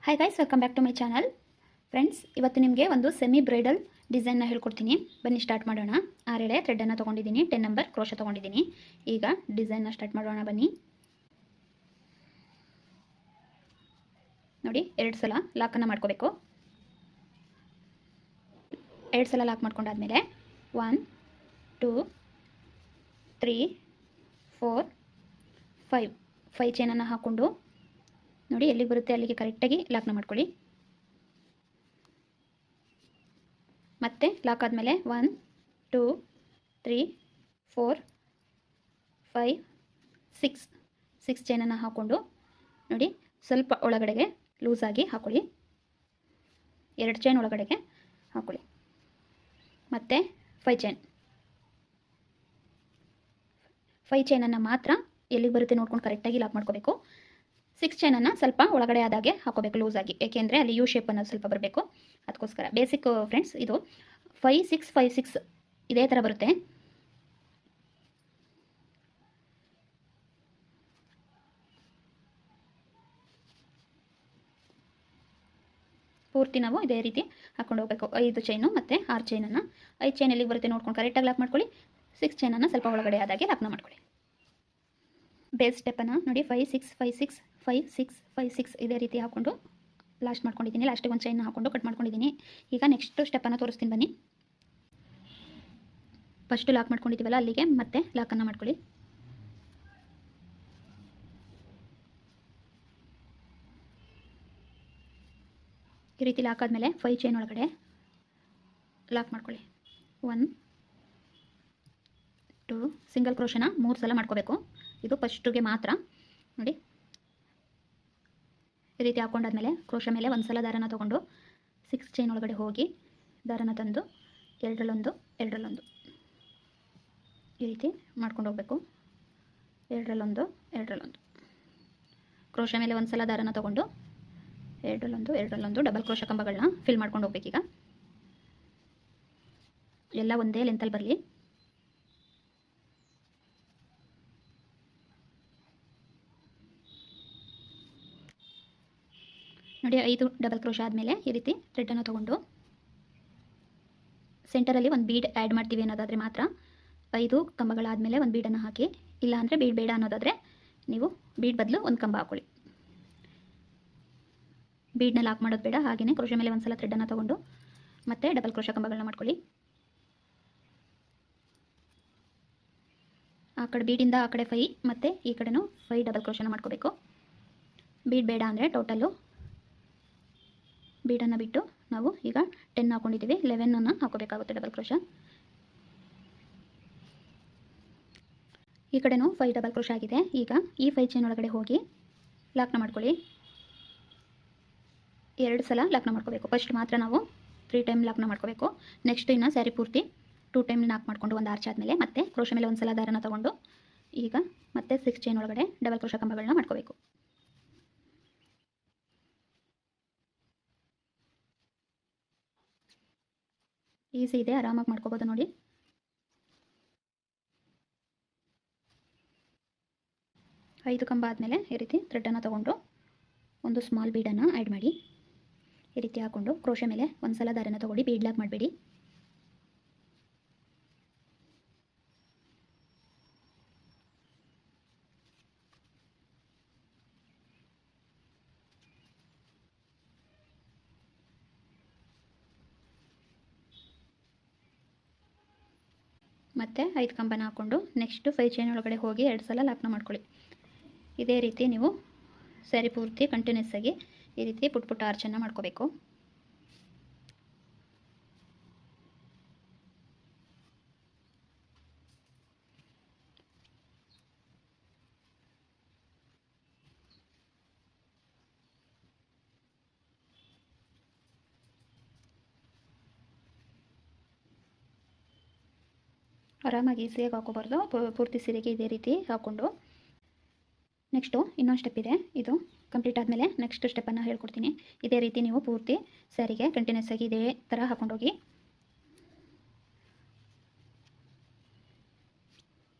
Hi guys, welcome back to my channel. Friends, ಇವತ್ತು ನಿಮಗೆ ಒಂದು ಸೆಮಿ ಬ್ರೈಡಲ್ ಡಿಸೈನ್ನ ಹೇಳ್ಕೊಡ್ತೀನಿ. ಬನ್ನಿ ಸ್ಟಾರ್ಟ್ ಮಾಡೋಣ. 6 ಎಳೆ ಥ್ರೆಡ್ಡನ್ನು ತೊಗೊಂಡಿದ್ದೀನಿ, 10 ನಂಬರ್ ಕ್ರೋಶ ತೊಗೊಂಡಿದ್ದೀನಿ. ಈಗ ಡಿಸೈನ್ನ ಸ್ಟಾರ್ಟ್ ಮಾಡೋಣ ಬನ್ನಿ. ನೋಡಿ, 2 ಸಲ ಲಾಕನ್ನು ಮಾಡ್ಕೋಬೇಕು. 2 ಸಲ ಲಾಕ್ ಮಾಡ್ಕೊಂಡಾದ್ಮೇಲೆ 1 2 3 4 5 ಚೈನನ್ನು ಹಾಕ್ಕೊಂಡು ನೋಡಿ ಎಲ್ಲಿಗೆ ಬರುತ್ತೆ ಅಲ್ಲಿಗೆ ಕರೆಕ್ಟಾಗಿ ಲಾಕ್ನ ಮಾಡ್ಕೊಳ್ಳಿ. ಮತ್ತೆ ಲಾಕ್ ಆದಮೇಲೆ 1 2 3 4 5 6 ಚೈನನ್ನು ಹಾಕ್ಕೊಂಡು ನೋಡಿ ಸ್ವಲ್ಪ ಒಳಗಡೆಗೆ ಲೂಸಾಗಿ ಹಾಕೊಳ್ಳಿ. 2 ಚೈನ್ ಒಳಗಡೆಗೆ ಹಾಕೊಳ್ಳಿ. ಮತ್ತು 5 ಚೈನನ್ನು ಮಾತ್ರ ಎಲ್ಲಿಗೆ ಬರುತ್ತೆ ನೋಡ್ಕೊಂಡು ಕರೆಕ್ಟಾಗಿ ಲಾಕ್ ಮಾಡ್ಕೋಬೇಕು. 6 ಚೈನನ್ನು ಸ್ವಲ್ಪ ಒಳಗಡೆ ಆದಾಗೆ ಹಾಕೋಬೇಕು ಲೂಸಾಗಿ, ಏಕೆಂದರೆ ಅಲ್ಲಿ ಯು ಶೇಪ್ ಅನ್ನೋದು ಸ್ವಲ್ಪ ಬರಬೇಕು. ಅದಕ್ಕೋಸ್ಕರ ಬೇಸಿಕ್ ಫ್ರೆಂಡ್ಸ್, ಇದು 5 6 5 6 ಇದೇ ಥರ ಬರುತ್ತೆ. ಪೂರ್ತಿ ನಾವು ಇದೇ ರೀತಿ ಹಾಕೊಂಡು ಹೋಗಬೇಕು. 5 ಚೈನು ಮತ್ತು 6 ಚೈನನ್ನು 5 ಚೈನ್ ಎಲ್ಲಿಗೆ ಬರುತ್ತೆ ನೋಡ್ಕೊಂಡು ಕರೆಕ್ಟಾಗಿ ಲಾಕ್ ಮಾಡ್ಕೊಳ್ಳಿ. 6 ಚೈನನ್ನು ಸ್ವಲ್ಪ ಒಳಗಡೆ ಆದಾಗೆ ಲಾಕ್ನ ಮಾಡ್ಕೊಳ್ಳಿ. ಬೇಸ್ ಸ್ಟೆಪ್ಪನ್ನು ನೋಡಿ 5 6 5 6 5 6 5 6 ಇದೇ ರೀತಿ ಹಾಕ್ಕೊಂಡು ಲಾಸ್ಟ್ ಮಾಡ್ಕೊಂಡಿದ್ದೀನಿ. ಲಾಸ್ಟಿಗೆ ಒಂದು ಚೈನ್ ಹಾಕ್ಕೊಂಡು ಕಟ್ ಮಾಡ್ಕೊಂಡಿದ್ದೀನಿ. ಈಗ ನೆಕ್ಸ್ಟ್ ಸ್ಟೆಪ್ಪನ್ನು ತೋರಿಸ್ತೀನಿ ಬನ್ನಿ. ಫಸ್ಟು ಲಾಕ್ ಮಾಡ್ಕೊಂಡಿದ್ದೀವಲ್ಲ ಅಲ್ಲಿಗೆ ಮತ್ತೆ ಲಾಕನ್ನು ಮಾಡ್ಕೊಳ್ಳಿ. ಈ ರೀತಿ ಲಾಕ್ ಆದಮೇಲೆ 5 ಚೈನ್ ಒಳಗಡೆ ಲಾಕ್ ಮಾಡ್ಕೊಳ್ಳಿ. 1 2 ಸಿಂಗಲ್ ಕ್ರೋಶನ 3 ಸಲ ಮಾಡ್ಕೋಬೇಕು. ಇದು ಫಸ್ಟಿಗೆ ಮಾತ್ರ ನೋಡಿ. ಈ ರೀತಿ ಹಾಕ್ಕೊಂಡಾದ್ಮೇಲೆ ಕ್ರೋಶ ಮೇಲೆ ಒಂದು ಸಲ ದಾರನ ತೊಗೊಂಡು 6 ಚೈನ್ ಒಳಗಡೆ ಹೋಗಿ ದಾರನ ತಂದು ಎರಡರಲ್ಲೊಂದು ಈ ರೀತಿ ಮಾಡ್ಕೊಂಡು ಹೋಗಬೇಕು. ಎರಡರಲ್ಲೊಂದು ಕ್ರೋಶ ಮೇಲೆ ಒಂದು ಸಲ ದಾರನ ತೊಗೊಂಡು ಎರಡರಲ್ಲೊಂದು ಡಬಲ್ ಕ್ರೋಶ ಕಂಬಗಳನ್ನ ಫಿಲ್ ಮಾಡ್ಕೊಂಡು ಹೋಗ್ಬೇಕೀಗ. ಎಲ್ಲ ಒಂದೇ ಲೆಂತಲ್ಲಿ ಬರಲಿ. ನೋಡಿ, 5 ಡಬಲ್ ಕ್ರೋಶ ಆದಮೇಲೆ ಈ ರೀತಿ ಥ್ರೆಡ್ಡನ್ನು ತೊಗೊಂಡು ಸೆಂಟರಲ್ಲಿ ಒಂದು ಬೀಡ್ ಆ್ಯಡ್ ಮಾಡ್ತೀವಿ ಅನ್ನೋದಾದರೆ ಮಾತ್ರ 5 ಕಂಬಗಳಾದಮೇಲೆ ಒಂದು ಬೀಡನ್ನು ಹಾಕಿ. ಇಲ್ಲ ಅಂದರೆ ಬೀಡ್ ಬೇಡ ಅನ್ನೋದಾದರೆ ನೀವು ಬೀಡ್ ಬದಲು ಒಂದು ಕಂಬ ಹಾಕೊಳ್ಳಿ. ಬೀಡ್ನ ಲಾಕ್ ಮಾಡೋದು ಬೇಡ. ಹಾಗೆಯೇ ಕ್ರೋಶ ಮೇಲೆ ಒಂದು ಸಲ ಥ್ರೆಡ್ಡನ್ನು ತೊಗೊಂಡು ಮತ್ತೆ ಡಬಲ್ ಕ್ರೋಶ ಕಂಬಗಳನ್ನ ಮಾಡ್ಕೊಳ್ಳಿ. ಆ ಕಡೆ ಬೀಡಿಂದ ಆ ಕಡೆ 5 ಮತ್ತು ಈ ಕಡೆನೂ 5 ಡಬಲ್ ಕ್ರೋಶನ ಮಾಡ್ಕೋಬೇಕು. ಬೀಡ್ ಬೇಡ ಅಂದರೆ ಟೋಟಲ್ಲು ಬೀಡನ್ನು ಬಿಟ್ಟು ನಾವು ಈಗ 10 ಹಾಕ್ಕೊಂಡಿದ್ದೀವಿ, 11 ಹಾಕೋಬೇಕಾಗುತ್ತೆ ಡಬಲ್ ಕ್ರೋಶ. ಈ ಕಡೆನೂ 5 ಡಬಲ್ ಕ್ರೋಶ ಆಗಿದೆ. ಈಗ ಈ 5 ಚೈನ್ ಒಳಗಡೆ ಹೋಗಿ ಲಾಕ್ನ ಮಾಡ್ಕೊಳ್ಳಿ. 2 ಸಲ ಲಾಕ್ನ ಮಾಡ್ಕೋಬೇಕು. ಫಸ್ಟ್ ಮಾತ್ರ ನಾವು 3 ಟೈಮ್ ಲಾಕ್ನ ಮಾಡ್ಕೋಬೇಕು. ನೆಕ್ಸ್ಟ್ ಇನ್ನು ಸ್ಯಾರಿ ಪೂರ್ತಿ 2 ಟೈಮ್ ಲಾಕ್ ಮಾಡಿಕೊಂಡು ಒಂದು ಆರ್ಚ್ ಆದಮೇಲೆ ಮತ್ತೆ ಕ್ರೋಶ ಮೇಲೆ ಒಂದು ಸಲ ದಾರನ ತೊಗೊಂಡು ಈಗ ಮತ್ತೆ 6 ಚೈನ್ ಒಳಗಡೆ ಡಬಲ್ ಕ್ರೋಶ ಕಂಬಗಳನ್ನ ಮಾಡ್ಕೋಬೇಕು. ಈಸಿ ಇದೆ, ಆರಾಮಾಗಿ ಮಾಡ್ಕೋಬೋದು ನೋಡಿ. ಐದು ಕಂಬ ಆದಮೇಲೆ ಈ ರೀತಿ ಥ್ರೆಡ್ಡನ್ನು ತೊಗೊಂಡು ಒಂದು ಸ್ಮಾಲ್ ಬೀಡನ್ನು ಆ್ಯಡ್ ಮಾಡಿ ಈ ರೀತಿ ಹಾಕ್ಕೊಂಡು ಕ್ರೋಶ ಮೇಲೆ ಒಂದು ಸಲ ದಾರನ ತೊಗೊಳ್ಳಿ. ಬೀಡ್ ಲಾಕ್ ಮಾಡಬೇಡಿ. ಮತ್ತು 5 ಕಂಬನ ಹಾಕ್ಕೊಂಡು ನೆಕ್ಸ್ಟು 5 ಚೈನ್ ಒಳಗಡೆ ಹೋಗಿ 2 ಸಲ ಲಾಕ್ನ ಮಾಡ್ಕೊಳ್ಳಿ. ಇದೇ ರೀತಿ ನೀವು ಸ್ಯಾರಿ ಪೂರ್ತಿ ಕಂಟಿನ್ಯೂಸ್ ಆಗಿ ಈ ರೀತಿ ಪುಟ್ಟ ಆರ್ಚನ್ನು ಮಾಡ್ಕೋಬೇಕು. ಆರಾಮಾಗಿ ಈಸಿಯಾಗಿ ಹಾಕೋಬಾರ್ದು. ಪೂರ್ತಿ ಸೀರೆಗೆ ಇದೇ ರೀತಿ ಹಾಕ್ಕೊಂಡು ನೆಕ್ಸ್ಟು ಇನ್ನೊಂದು ಸ್ಟೆಪ್ ಇದೆ. ಇದು ಕಂಪ್ಲೀಟ್ ಆದಮೇಲೆ ನೆಕ್ಸ್ಟ್ ಸ್ಟೆಪ್ಪನ್ನು ಹೇಳ್ಕೊಡ್ತೀನಿ. ಇದೇ ರೀತಿ ನೀವು ಪೂರ್ತಿ ಸ್ಯಾರಿಗೆ ಕಂಟಿನ್ಯೂಸ್ ಆಗಿ ಇದೇ ಥರ ಹಾಕ್ಕೊಂಡೋಗಿ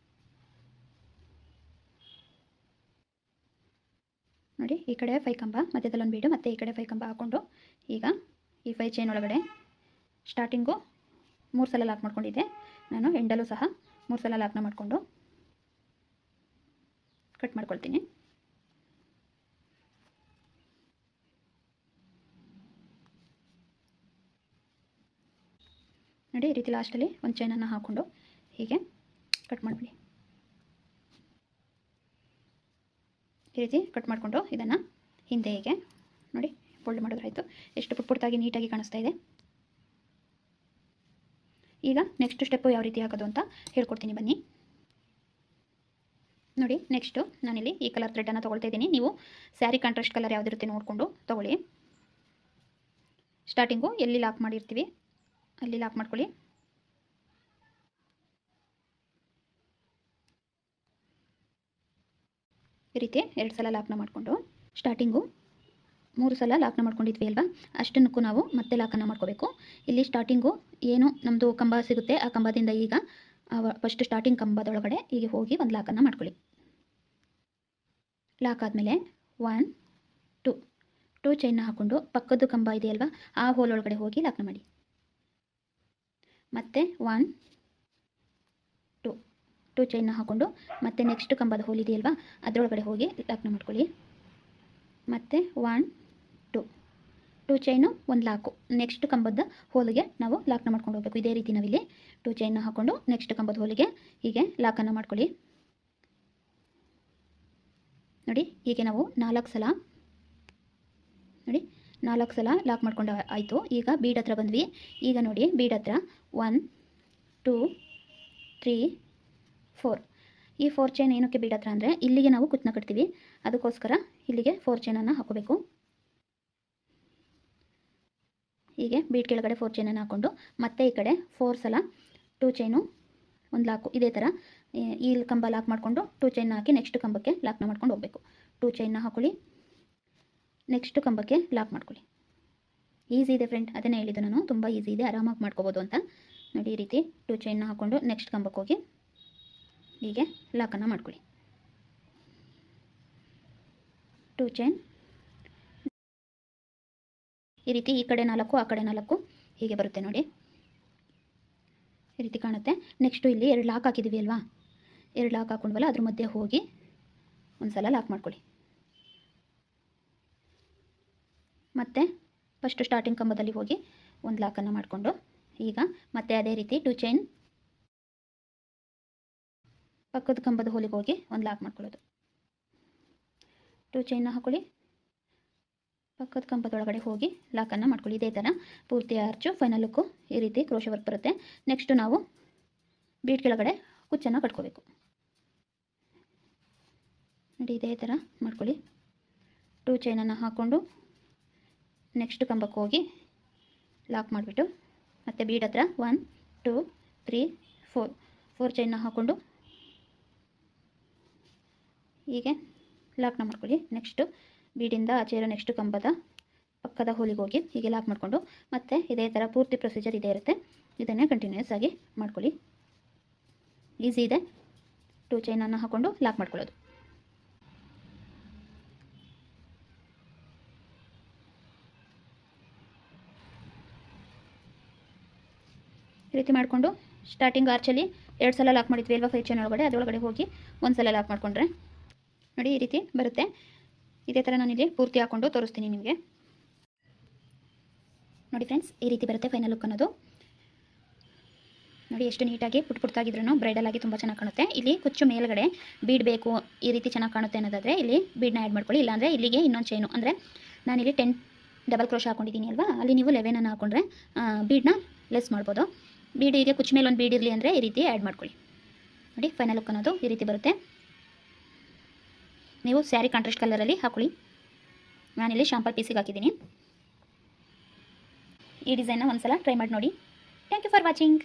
ನೋಡಿ ಈ ಕಡೆ 5 ಕಂಬ ಮಧ್ಯದಲ್ಲಿ ಒಂದು ಬೀಡು ಮತ್ತು ಈ ಕಡೆ 5 ಕಂಬ ಹಾಕ್ಕೊಂಡು ಈಗ ಈ 5 ಚೈನ್ ಒಳಗಡೆ ಸ್ಟಾರ್ಟಿಂಗು 3 ಸಲ ಲಾಕ್ ಮಾಡ್ಕೊಂಡಿದ್ದೆ ನಾನು, ಎಂಡಲ್ಲೂ ಸಹ 3 ಸಲ ಲಾಕ್ನ ಮಾಡಿಕೊಂಡು ಕಟ್ ಮಾಡ್ಕೊಳ್ತೀನಿ. ನೋಡಿ ಈ ರೀತಿ ಲಾಸ್ಟಲ್ಲಿ ಒಂದು ಚೈನನ್ನು ಹಾಕ್ಕೊಂಡು ಹೀಗೆ ಕಟ್ ಮಾಡಿಬಿಡಿ. ಈ ರೀತಿ ಕಟ್ ಮಾಡಿಕೊಂಡು ಇದನ್ನು ಹಿಂದೆ ಹೀಗೆ ನೋಡಿ ಫೋಲ್ಡ್ ಮಾಡಿದ್ರಾಯಿತು. ಎಷ್ಟು ಪುಟ್ಟಾಗಿ ನೀಟಾಗಿ ಕಾಣಿಸ್ತಾ ಇದೆ. ಈಗ ನೆಕ್ಸ್ಟ್ ಸ್ಟೆಪ್ಪು ಯಾವ ರೀತಿ ಹಾಕೋದು ಅಂತ ಹೇಳ್ಕೊಡ್ತೀನಿ ಬನ್ನಿ. ನೋಡಿ ನೆಕ್ಸ್ಟು ನಾನಿಲ್ಲಿ ಈ ಕಲರ್ ಥ್ರೆಡನ್ನು ತೊಗೊಳ್ತಾ ಇದ್ದೀನಿ. ನೀವು ಸ್ಯಾರಿ ಕಾಂಟ್ರಾಸ್ಟ್ ಕಲರ್ ಯಾವುದಿರುತ್ತೆ ನೋಡಿಕೊಂಡು ತೊಗೊಳ್ಳಿ. ಸ್ಟಾರ್ಟಿಂಗು ಎಲ್ಲಿ ಲಾಕ್ ಮಾಡಿರ್ತೀವಿ ಅಲ್ಲಿ ಲಾಕ್ ಮಾಡ್ಕೊಳ್ಳಿ. ಈ ರೀತಿ 2 ಸಲ ಲಾಕ್ನ ಮಾಡಿಕೊಂಡು ಸ್ಟಾರ್ಟಿಂಗು 3 ಸಲ ಲಾಕ್ನ ಮಾಡ್ಕೊಂಡಿದ್ವಿ ಅಲ್ವಾ, ಅಷ್ಟನ್ನಕ್ಕೂ ನಾವು ಮತ್ತೆ ಲಾಕನ್ನು ಮಾಡ್ಕೋಬೇಕು. ಇಲ್ಲಿ ಸ್ಟಾರ್ಟಿಂಗು ಏನು ನಮ್ಮದು ಕಂಬ ಸಿಗುತ್ತೆ ಆ ಕಂಬದಿಂದ ಈಗ ಫಸ್ಟ್ ಸ್ಟಾರ್ಟಿಂಗ್ ಕಂಬದೊಳಗಡೆ ಹೀಗೆ ಹೋಗಿ ಒಂದು ಲಾಕನ್ನು ಮಾಡ್ಕೊಳ್ಳಿ. ಲಾಕ್ ಆದಮೇಲೆ 1 2 ಚೈನ್ನ ಹಾಕ್ಕೊಂಡು ಪಕ್ಕದ ಕಂಬ ಇದೆಯಲ್ವಾ ಆ ಹೋಲ್ ಒಳಗಡೆ ಹೋಗಿ ಲಾಕ್ನ ಮಾಡಿ. ಮತ್ತೆ 1 2 ಚೈನ್ನ ಹಾಕ್ಕೊಂಡು ಮತ್ತೆ ನೆಕ್ಸ್ಟ್ ಕಂಬದ ಹೋಲ್ ಇದೆಯಲ್ವಾ ಅದರೊಳಗಡೆ ಹೋಗಿ ಲಾಕ್ನ ಮಾಡ್ಕೊಳ್ಳಿ. ಮತ್ತು 1 2 ಚೈನು ಒಂದು ಲಾಕು ನೆಕ್ಸ್ಟ್ ಕಂಬದ ಹೋಲಿಗೆ ನಾವು ಲಾಕ್ನ ಮಾಡ್ಕೊಂಡು ಹೋಗಬೇಕು. ಇದೇ ರೀತಿ ನಾವಿಲ್ಲಿ 2 ಚೈನ್ನ ಹಾಕ್ಕೊಂಡು ನೆಕ್ಸ್ಟ್ ಕಂಬದ ಹೋಲಿಗೆ ಹೀಗೆ ಲಾಕನ್ನು ಮಾಡ್ಕೊಳ್ಳಿ. ನೋಡಿ ಹೀಗೆ ನಾವು 4 ಸಲ ನೋಡಿ 4 ಸಲ ಲಾಕ್ ಮಾಡ್ಕೊಂಡು ಆಯಿತು. ಈಗ ಬೀಡ್ ಹತ್ರ ಬಂದ್ವಿ. ಈಗ ನೋಡಿ ಬೀಡ್ ಹತ್ರ 1 2 3 4 ಈ 4 ಚೈನ್ ಏನಕ್ಕೆ ಬೀಡ್ ಹತ್ರ ಅಂದರೆ ಇಲ್ಲಿಗೆ ನಾವು ಕುಚ್ಚನ್ನ ಕಟ್ತೀವಿ, ಅದಕ್ಕೋಸ್ಕರ ಇಲ್ಲಿಗೆ 4 ಚೈನನ್ನು ಹಾಕೋಬೇಕು. ಹೀಗೆ ಬೀಡ್ ಕೆಳಗಡೆ 4 ಚೈನನ್ನು ಹಾಕ್ಕೊಂಡು ಮತ್ತೆ ಈ ಕಡೆ 4 ಸಲ 2 ಚೈನು ಒಂದು ಲಾಕು ಇದೇ ಥರ ಈ ಕಂಬ ಲಾಕ್ ಮಾಡಿಕೊಂಡು 2 ಚೈನ್ನ ಹಾಕಿ ನೆಕ್ಸ್ಟ್ ಕಂಬಕ್ಕೆ ಲಾಕ್ನ ಮಾಡ್ಕೊಂಡು ಹೋಗಬೇಕು. 2 ಚೈನ್ನ ಹಾಕೊಳ್ಳಿ, ನೆಕ್ಸ್ಟ್ ಕಂಬಕ್ಕೆ ಲಾಕ್ ಮಾಡ್ಕೊಳ್ಳಿ. ಈಸಿ ಇದೆ ಫ್ರೆಂಡ್, ಅದನ್ನೇ ಹೇಳಿದ್ದು ನಾನು, ತುಂಬ ಈಸಿ ಇದೆ, ಆರಾಮಾಗಿ ಮಾಡ್ಕೋಬೋದು ಅಂತ. ನೋಡಿ ಈ ರೀತಿ 2 ಚೈನ್ನ ಹಾಕ್ಕೊಂಡು ನೆಕ್ಸ್ಟ್ ಕಂಬಕ್ಕೆ ಹೋಗಿ ಹೀಗೆ ಲಾಕನ್ನು ಮಾಡ್ಕೊಳ್ಳಿ. 2 ಚೈನ್ ಈ ರೀತಿ ಈ ಕಡೆ 4 ಆ ಕಡೆ 4 ಹೀಗೆ ಬರುತ್ತೆ ನೋಡಿ, ಈ ರೀತಿ ಕಾಣುತ್ತೆ. ನೆಕ್ಸ್ಟು ಇಲ್ಲಿ 2 ಲಾಕ್ ಹಾಕಿದ್ದೀವಿ ಅಲ್ವಾ, 2 ಲಾಕ್ ಹಾಕ್ಕೊಂಡ್ವಲ್ಲ ಅದ್ರ ಮಧ್ಯೆ ಹೋಗಿ ಒಂದು ಸಲ ಲಾಕ್ ಮಾಡ್ಕೊಳ್ಳಿ. ಮತ್ತು ಫಸ್ಟು ಸ್ಟಾರ್ಟಿಂಗ್ ಕಂಬದಲ್ಲಿ ಹೋಗಿ ಒಂದು ಲಾಕನ್ನು ಮಾಡಿಕೊಂಡು ಈಗ ಮತ್ತೆ ಅದೇ ರೀತಿ 2 ಚೈನ್ ಪಕ್ಕದ ಕಂಬದ ಹೋಲಿಗೆ ಹೋಗಿ ಒಂದು ಲಾಕ್ ಮಾಡ್ಕೊಳ್ಳೋದು. 2 ಚೈನ್ನ ಹಾಕೊಳ್ಳಿ, ಪಕ್ಕದ ಕಂಬದೊಳಗಡೆ ಹೋಗಿ ಲಾಕನ್ನು ಮಾಡ್ಕೊಳ್ಳಿ. ಇದೇ ಥರ ಪೂರ್ತಿ ಆರ್ಚು ಫೈನಲ್ ಲುಕ್ಕು ಈ ರೀತಿ ಕ್ರೋಶೆ ವರ್ಕ್ ಬರುತ್ತೆ. ನೆಕ್ಸ್ಟು ನಾವು ಬೀಡ್ ಕೆಳಗಡೆ ಕುಚ್ಚನ್ನು ಕಟ್ಕೋಬೇಕು. ನೋಡಿ ಇದೇ ಥರ ಮಾಡ್ಕೊಳ್ಳಿ. 2 ಚೈನನ್ನು ಹಾಕ್ಕೊಂಡು ನೆಕ್ಸ್ಟ್ ಕಂಬಕ್ಕೆ ಹೋಗಿ ಲಾಕ್ ಮಾಡಿಬಿಟ್ಟು ಮತ್ತು ಬೀಡ್ ಹತ್ರ 1 2 3 4 ಚೈನ್ನ ಹಾಕ್ಕೊಂಡು ಹೀಗೆ ಲಾಕ್ನ ಮಾಡ್ಕೊಳ್ಳಿ. ನೆಕ್ಸ್ಟು ಬೀಡಿಂದ ಆಚೆ ಇರೋ ನೆಕ್ಸ್ಟ್ ಕಂಬದ ಪಕ್ಕದ ಹೋಲಿಗೆ ಹೋಗಿ ಹೀಗೆ ಲಾಕ್ ಮಾಡಿಕೊಂಡು ಮತ್ತೆ ಇದೇ ಥರ ಪೂರ್ತಿ ಪ್ರೊಸೀಜರ್ ಇದೇ ಇರುತ್ತೆ. ಇದನ್ನೇ ಕಂಟಿನ್ಯೂಸ್ ಆಗಿ ಮಾಡ್ಕೊಳ್ಳಿ. ಈಸಿ ಇದೆ. 2 ಚೈನನ್ನು ಹಾಕ್ಕೊಂಡು ಲಾಕ್ ಮಾಡ್ಕೊಳ್ಳೋದು. ಈ ರೀತಿ ಮಾಡಿಕೊಂಡು ಸ್ಟಾರ್ಟಿಂಗ್ ಆರ್ಚಲ್ಲಿ 2 ಸಲ ಲಾಕ್ ಮಾಡಿದ್ವಿ ಅಲ್ವಾ 5 ಚೈನ್ ಒಳಗಡೆ, ಅದರೊಳಗಡೆ ಹೋಗಿ 1 ಸಲ ಲಾಕ್ ಮಾಡಿಕೊಂಡ್ರೆ ನೋಡಿ ಈ ರೀತಿ ಬರುತ್ತೆ. ಇದೇ ಥರ ನಾನಿಲ್ಲಿ ಪೂರ್ತಿ ಹಾಕ್ಕೊಂಡು ತೋರಿಸ್ತೀನಿ ನಿಮಗೆ. ನೋಡಿ ಫ್ರೆಂಡ್ಸ್ ಈ ರೀತಿ ಬರುತ್ತೆ ಫೈನಲ್ ಲುಕ್ ಅನ್ನೋದು. ನೋಡಿ ಎಷ್ಟು ನೀಟಾಗಿ ಪುಟ್ಟಾಗಿದ್ರೂ ಬ್ರೈಡಲ್ ಆಗಿ ತುಂಬ ಚೆನ್ನಾಗಿ ಕಾಣುತ್ತೆ. ಇಲ್ಲಿ ಕುಚ್ಚು ಮೇಲ್ಗಡೆ ಬೀಡ್ ಬೇಕು ಈ ರೀತಿ ಚೆನ್ನಾಗಿ ಕಾಣುತ್ತೆ ಅನ್ನೋದಾದರೆ ಇಲ್ಲಿ ಬೀಡ್ನ ಆ್ಯಡ್ ಮಾಡ್ಕೊಳ್ಳಿ. ಇಲ್ಲಾಂದರೆ ಇಲ್ಲಿಗೆ ಇನ್ನೊಂದು ಚೈನು ಅಂದರೆ ನಾನಿಲ್ಲಿ 10 ಡಬಲ್ ಕ್ರೋಶ ಹಾಕೊಂಡಿದ್ದೀನಿ ಅಲ್ವಾ, ಅಲ್ಲಿ ನೀವು 11 ಹಾಕ್ಕೊಂಡ್ರೆ ಬೀಡ್ನ ಲೆಸ್ ಮಾಡ್ಬೋದು. ಬೀಡ್ ಹೀಗೆ ಕುಚ್ಚು ಮೇಲೆ ಒಂದು ಬೀಡ್ ಇರಲಿ ಅಂದರೆ ಈ ರೀತಿ ಆ್ಯಡ್ ಮಾಡ್ಕೊಳ್ಳಿ. ನೋಡಿ ಫೈನಲ್ ಲುಕ್ ಅನ್ನೋದು ಈ ರೀತಿ ಬರುತ್ತೆ. ನೀವು ಸ್ಯಾರಿ ಕಾಂಟ್ರಾಸ್ಟ್ ಕಲರಲ್ಲಿ ಹಾಕೊಳ್ಳಿ. ನಾನಿಲ್ಲಿ ಶಾಂಪಲ್ ಪೀಸಿಗೆ ಹಾಕಿದ್ದೀನಿ. ಈ ಡಿಸೈನ್ನ ಒಂದು ಸಲ ಟ್ರೈ ಮಾಡಿ ನೋಡಿ. Thank you for watching.